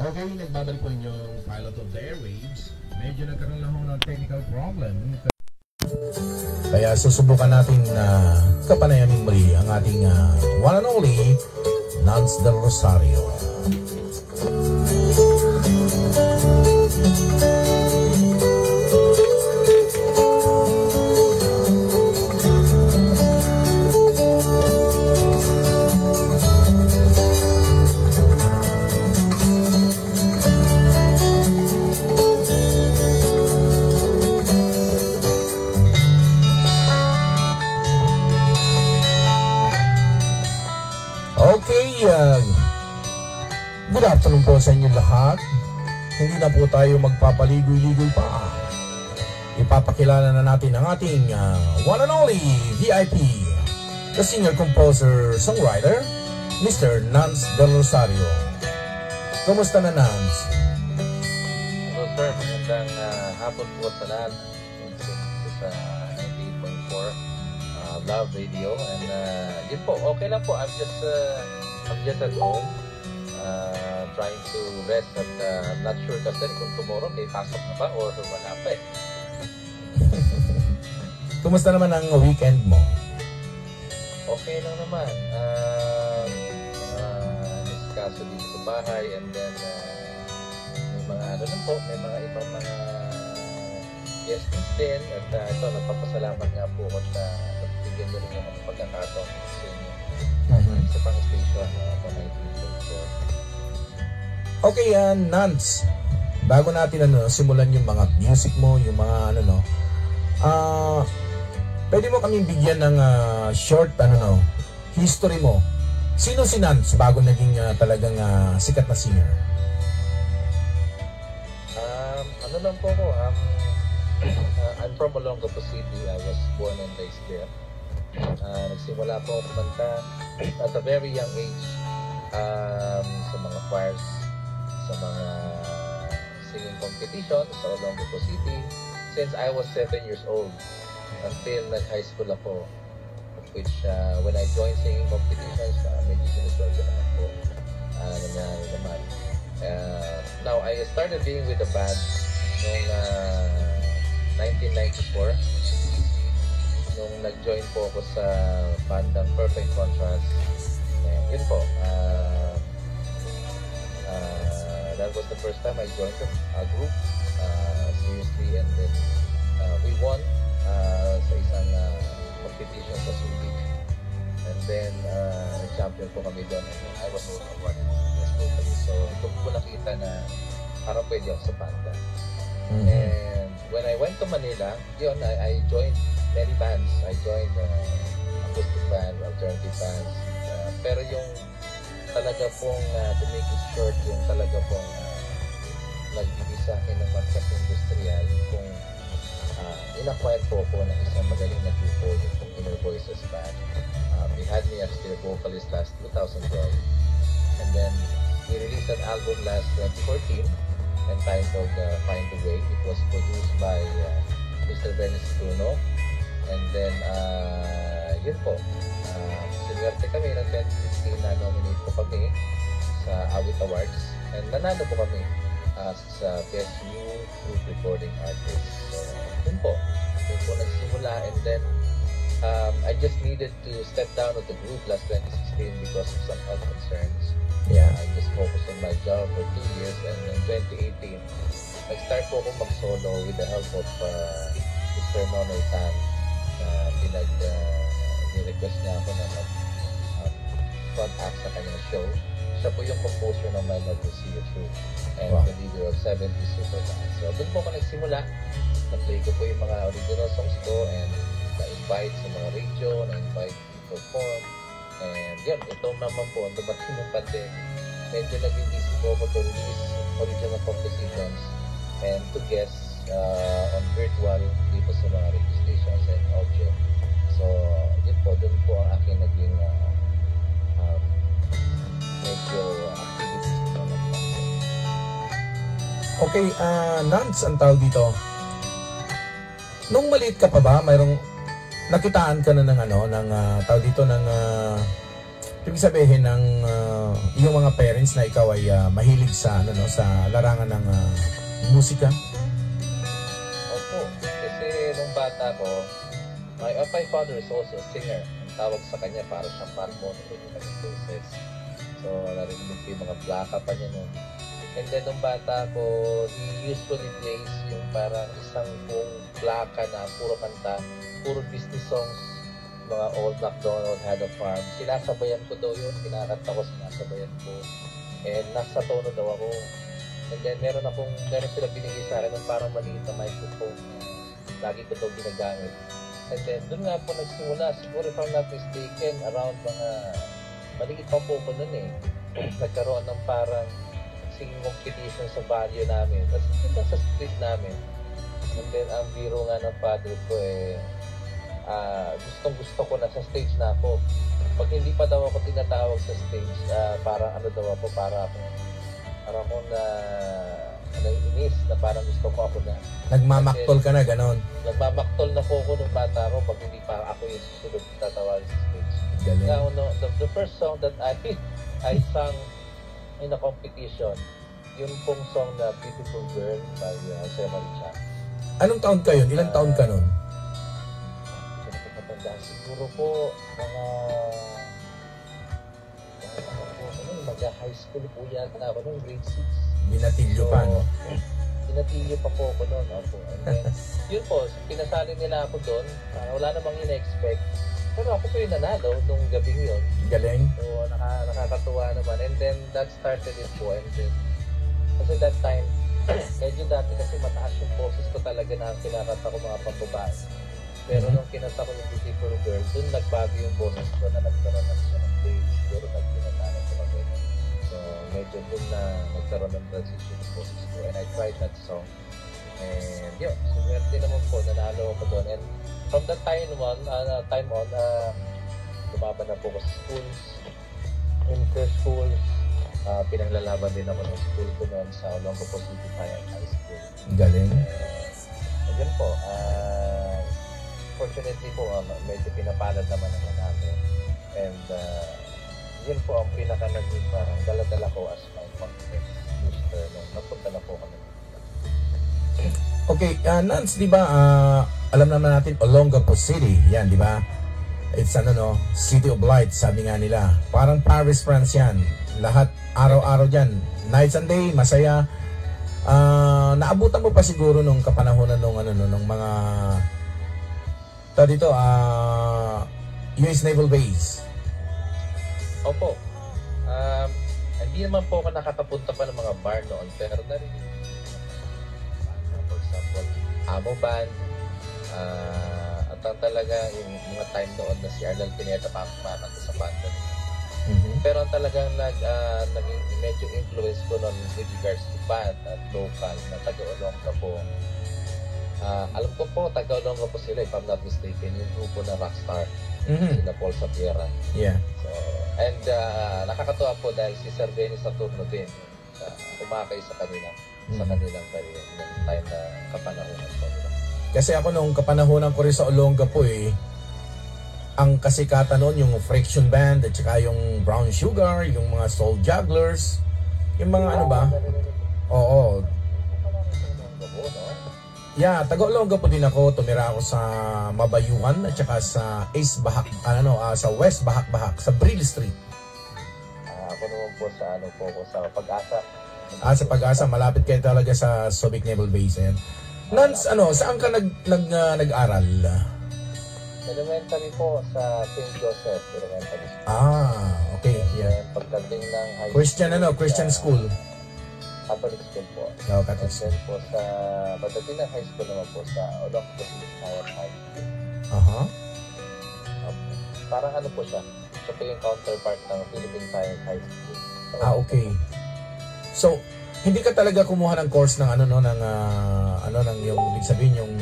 Okay, nagbabalik po inyong pilot of the airwaves. Medyo nagkaroon lang ng technical problem. Kaya susubukan natin na kapanayamin muli ang ating one and only Nance Del Rosario. Good afternoon po sa inyo lahat. Hindi na po tayo magpapaligoy-ligoy pa. Ipapakilala na natin ang ating one and only VIP, the singer-composer-songwriter, Mr. Nance Del Rosario. Kumusta na, Nance? Hello sir, magandang hapon po sa lahat. Sa 98.4 Love Radio. And yun po, okay lang po. I'm just at home. Trying to rest at I'm not sure kasi kung tomorrow may pasok na ba or wala pa eh. Kumusta naman ang weekend mo? Okay lang naman. Kaso dito sa bahay and then may mga ano lang po, may mga ibang mga guests din at ito, nagpapasalamat nga po ako na nagbigyan nyo rin yung pagkakataon sa inyo sa pang station na 19.4. Okay, Nance, bago natin simulan yung mga music mo, yung mga pwede mo kaming bigyan ng short history mo. Sino si Nance bago naging talagang sikat na singer? Ano lang po ako, I'm from Olongapo City. I was born and raised there. Nagsimula po ako kumanta at a very young age sa mga choirs, sa mga singing competition sa Olongapo City since I was 7 years old until nag-high school ako, which when I joined singing competitions, medyo sinusunod naman po nangyari naman. Now, I started being with the band noong 1994 nung nag-join po ako sa bandang Perfect Contrast. And yun po, that was the first time I joined a group seriously, and then we won sa isang competition sa Subic, and then champion po kami doon, and I was also awarded best vocalist. So ito po nakita na parang pwede ako sa banda. And when I went to Manila, yun, I joined many bands. I joined acoustic band, alternative bands, pero yung talaga pong to make it short, yung talaga pong nagbibig sa akin ng markas industriya, yung pong in-acquire po ako ng isang magaling na grupo, yung pong Inner Voices Band. They had me as their vocalist last 2012, and then we released an album last 2014 entitled Find the Way. It was produced by Mr. Venice Bruno, and then yun po, sinuwerte kami ng 2016 na nominate po kami sa Awit Awards, and nanalo po kami sa Best New Group Recording Artist. So yun po nagsimula, and then I just needed to step down of the group last 2016 because of some health concerns. I just focused on my job for 2 years, and in 2018 nag-start po akong mag-solo with the help of Mr. Nonoy Tan. Ni-request niya ako na front act sa kanyang show. Siya po yung composer ng My Love Will See You Through and the leader of 70s Super Band. So doon po ako nagsimula. Na-play ko po yung mga original songs ko, and na-invite sa mga radio, na-invite to perform. And yun, ito naman po, ang dumating ng pandemic, medyo naging busy po ako to release original compositions and to guest on virtual dito sa mga radio stations and audio. So, yun po, dun po ang aking naging medyo activities na naman. Okay, Nance, ang tawag dito. Nung maliit ka pa ba, mayroong nakitaan ka na ng tawag dito ng Ibig sabihin ng yung mga parents na ikaw ay mahilig sa sa larangan ng musika. Opo, kasi nung bata ko, my father is also a singer. Ang tawag sa kanya para siyang harmonica yung kanyang boses. So, narinig ko yung mga plaka pa niya nun. And then, nung bata ko, he usually plays yung parang isang buong plaka na puro kanta, puro business songs, mga Old MacDonald had a farm. Sinasabayan ko daw yun, kinakanta ko, sinasabayan ko. And nasa tono daw ako. And then, meron sila binigay sa akin ng parang maliit na microphone. Lagi ko daw ginagamit. And then, doon nga po nagsimula, siguro if I'm not mistaken, around mga, maliit pa po ko nun eh. Nagkaroon ng parang singing competition sa barrio namin. Tapos ito sa street namin. And then, ang biro nga ng father ko eh, gusto ko na sa stage na ako. Pag hindi pa daw ako tinatawag sa stage, parang ano daw ako, para akong naiinis na parang gusto ko ako na. Nagmamaktol ka na, ganon. Nagmamaktol na po ako nung bata ko pag hindi pa ako yung susunod tatawagin sa stage. Galing. Now, the first song that I sang in a competition, yung pong song na Beautiful Girl by Sir Maricha. Anong taon ka yun? Ilang taon ka nun? Siguro po mga high school po yata na ako nung grade 6. Binatilyo pa, no? Binatilyo pa po ako noon. And then, yun po, pinasali nila ako doon. Wala namang ina-expect. Pero ako po yung nanalo nung gabing yun. Galing. So, nakakatuwa naman. And then, that started it po. And then, kasi that time, medyo dati kasi mataas yung boses ko talaga na kinakanta ko mga pambabae. Pero nung kinanta ko yung Beautiful Girl, dun nagbago yung boses ko na nagkaroon na siya ng bass. Siguro nagkinatana ko na ganyan. So, medyo dun na nagkaroon ng transition yung boses ko. And I tried that song. And yun, swerte naman po, nanalo ako doon. And from that time on, lumaban na po ako sa schools. Inter-schools. Pinaglalaban din ako ng school ko noon sa Olongapo City High School. Galing. And yun po, fortunately po, medyo pinapalad naman ang nanalo. And yun po ang pinaka-naging parang dala-dala ko as my confidence booster nung napunta na po kami. Okay, Nance, di ba, alam naman natin, Olongapo City, yan, di ba? It's City of Light, sabi nga nila. Parang Paris, France yan. Lahat, araw-araw dyan. Night and day, masaya. Naabutan mo pa siguro nung kapanahonan nung mga dito, US Naval Base. Opo. Hindi naman po ako nakakapunta pa ng mga bar noon, pero narinig. For example, Amo Band, at ang talaga yung mga time noon na si Arnel Pineda pamakanta sa banda. Pero ang talagang naging medyo influence ko noon with regards to band at local na taga-Olongapo. Alam ko po, taga-Olongapo sila, if I'm not mistaken, yung grupo na Rockstar, sila Paul Sapiera. Yeah. So, and nakakatuwa po dahil si Sir Benny Saturno din umakay sa kanilang career ng time na kapanahonan po nila. Kasi ako nung kapanahonan ko rin sa Olongapo ang kasikatan noon yung Friction Band at saka yung Brown Sugar, yung mga Soul Jugglers, yung mga ano ba? Oo. Yeah, taga-Olongapo din ako. Tumira ako sa Mabayuan at saka sa East Bahak, sa West Bahak-Bahak, sa Brill Street. Ako naman po sa Pag-asa. Sa Pag-asa, malapit kayo talaga sa Subic Naval Base. Yan. Nance, saan ka nag-aral? Elementary po sa St. Joseph Elementary School. Okay. Yeah. Pagdating ng high Christian school. Catholic school po. Oh, Catholic school. And then po pagdating ng high school naman po sa Olongapo City High School. Parang po siya. Siya po yung counterpart ng Philippine Science High School. So, okay. So, hindi ka talaga kumuha ng course ng ng yung ibig sabihin yung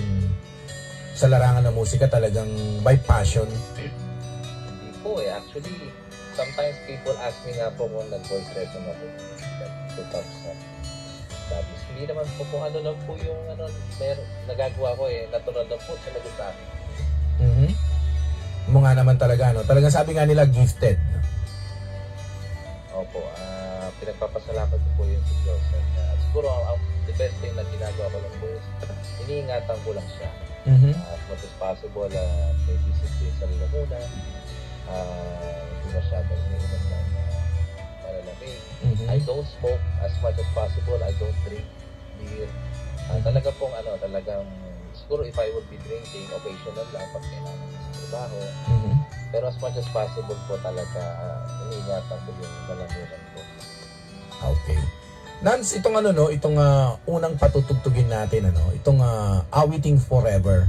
sa larangan ng musika talagang by passion? Hindi po actually, sometimes people ask me nga po kung nag-voice lesson ako. Tapos hindi naman po kung ano lang po yung nagagawa ko natural lang po siya sa akin. Mo nga naman talaga, talagang sabi nga nila gifted. Opo, pinagpapasalamat ko po yun sa Diyos. And, siguro, the best thing na ginagawa ko lang po is, iniingatan ko lang siya. As much as possible, may discipline sa muna. Hindi masyadong umiinom ng malalaki. I don't smoke as much as possible. I don't drink beer. Talaga pong talagang siguro if I would be drinking, occasional lang pag kailangan sa trabaho. Pero as much as possible po talaga, iniingatan ko yung malamunan ko. Okay. Nance, itong itong unang patutugtugin natin, itong Awiting Forever.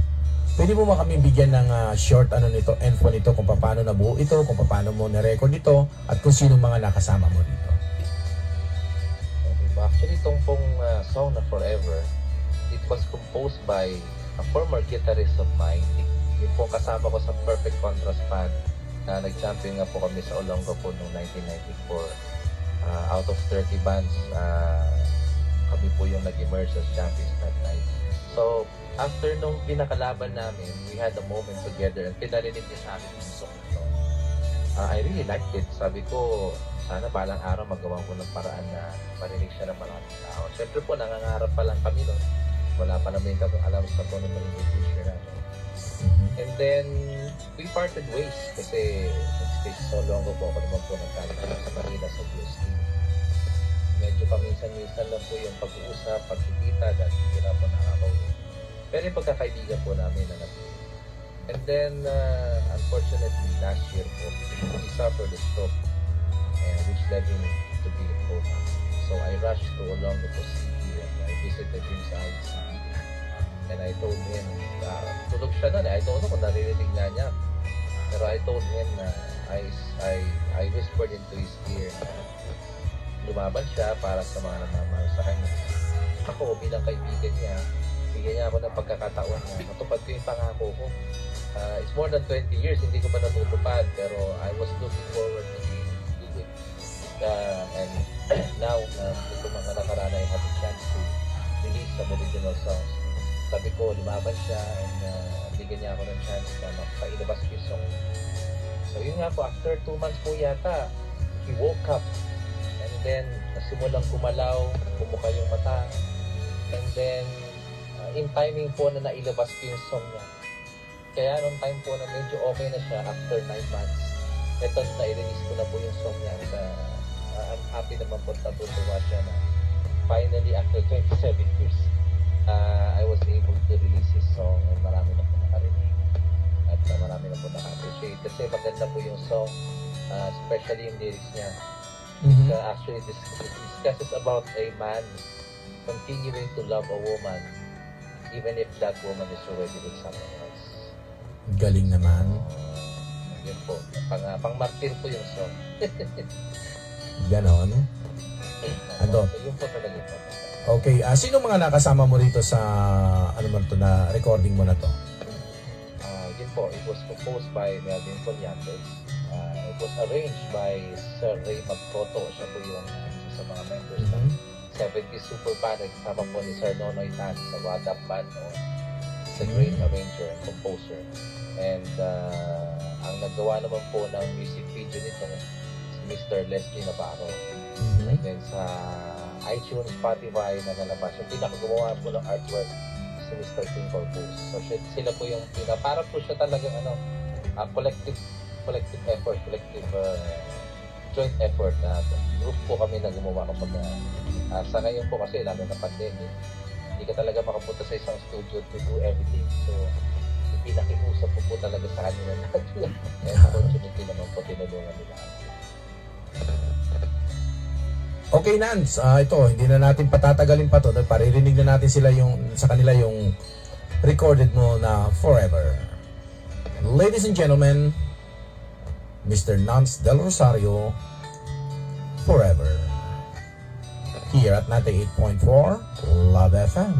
Pwede mo ba kami bigyan ng short nito, info nito, kung paano nabuo ito, kung paano mo na-record ito, at kung sino mga nakasama mo dito? Okay. Actually, itong pong song na Forever, it was composed by a former guitarist of mine. Yung po kasama ko sa Perfect Contrast Band na nag-champion nga po kami sa Olongapo po noong 1994. Out of 30 bands, kami po yung nag-emerge as champions that night. So, after nung pinakalaban namin, we had a moment together and pinarinig niya sa amin yung song na to. I really liked it. Sabi ko, sana balang araw magawa ko ng paraan na marinig siya ng maraming tao. Siyempre po, nangangarap pa lang kami nun. Wala pa namin kami alam sa po ng magiging future namin. And then, we parted ways kasi it's so long ago ako naman po nagkakaroon sa Manila sa BST. Medyo paminsan-minsan lang po yung pag-uusap, pagkikita, dahil hindi na po nakakaulit. Pero yung pagkakaibigan po namin na natin. And then, unfortunately, last year po, he suffered a stroke, which led him to be in coma. So I rushed to Olongapo City and I visited him sa ICU. And I told him, tulog siya nun. I don't know kung naririnig na niya. Pero I told him na I whispered into his ear na lumaban siya para sa mga namamahal sa kanya. Ako, bilang kaibigan niya, bigyan niya ako ng pagkakataon na matupad ko yung pangako ko. It's more than 20 years, hindi ko pa natutupad, pero I was looking forward to do it. And now, ito mga nakaraan I had a chance to release some original songs. Sabi ko, lumaban siya and bigyan niya ako ng chance na makailabas ko yung song. So yun nga po, after 2 months po yata, he woke up. And then, nasimulang kumalaw, bumuka yung mata. And then, in timing po na nailabas ko yung song niya. Kaya nung time po na medyo okay na siya after 9 months, eto na i-release ko na po yung song niya. I'm happy naman po natutuwa siya na finally after 27 years, I was able to release his song and marami na po nakarinig at marami na po naka-appreciate kasi maganda po yung song, especially yung lyrics niya. Actually, this discusses about a man continuing to love a woman even if that woman is already with someone else. Galing naman. Yun po, pang-martir po yung song. Ganon. So yun po talaga po. Okay, sino mga nakasama mo rito sa na recording mo na to? Yun po, it was composed by Melvin Collantes. It was arranged by Sir Ray Magcoto. Siya po yung isa sa mga members ng 70s Super Band. Kasama po ni Sir Nonoy Tan sa Wadap Band. He's a great arranger and composer. And ang naggawa naman po ng music video nito si Mr. Leslie Navarro. And then sa iTunes, Spotify na nalabas. Yung pinakagawa po ng artwork si Mr. Twinkle Boost. So sila po yung para po siya talagang collective effort, joint effort na group po kami na gumawa kapag sa ngayon po kasi lalo na pandemic, hindi ka talaga makapunta sa isang studio to do everything. So pinakiusap po talaga sa kanila lahat. And unfortunately naman po tinulungan nila. Okay, Nance, ito, hindi na natin patatagalin pa to. Paririnig na natin sa kanila yung recorded mo na Forever. Ladies and gentlemen, Mr. Nance Del Rosario, Forever. Here at 98.4 Love FM.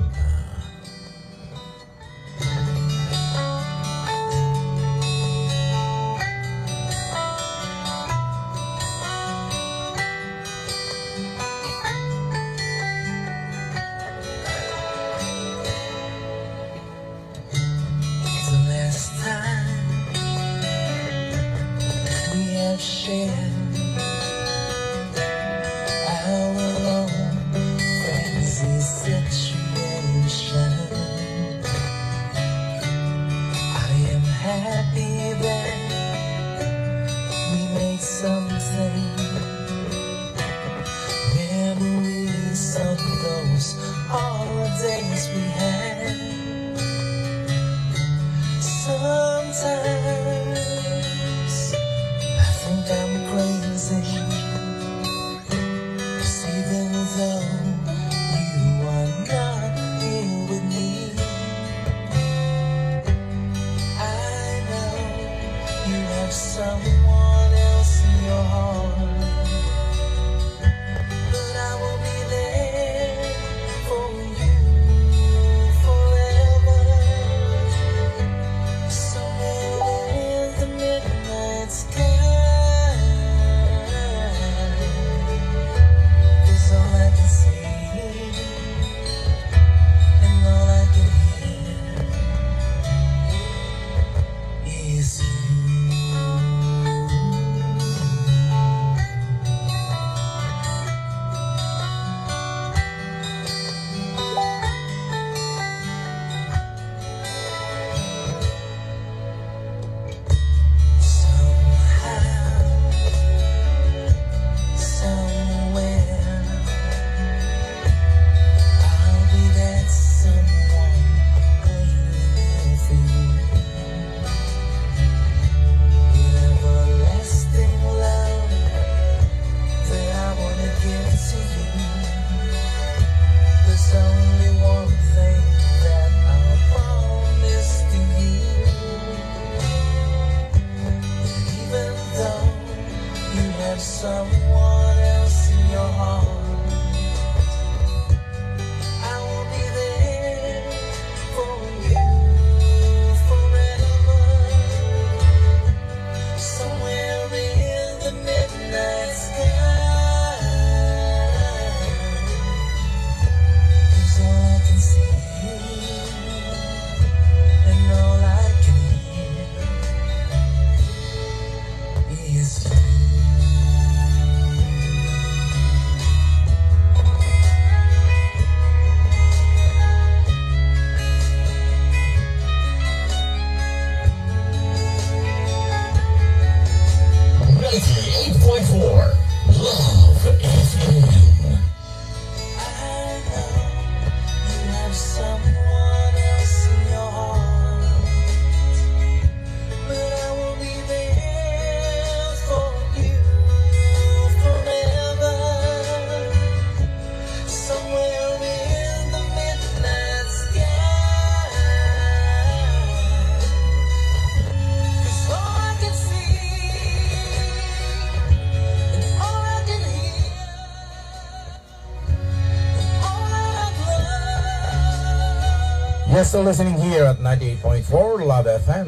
You're still listening here at 98.4 Love FM.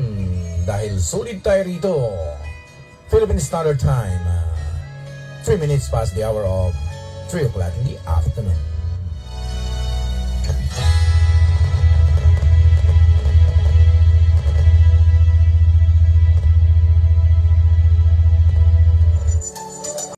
Dahil sulit tayo rito. Philippine Standard Time. 3 minutes past the hour of 3 o'clock in the afternoon.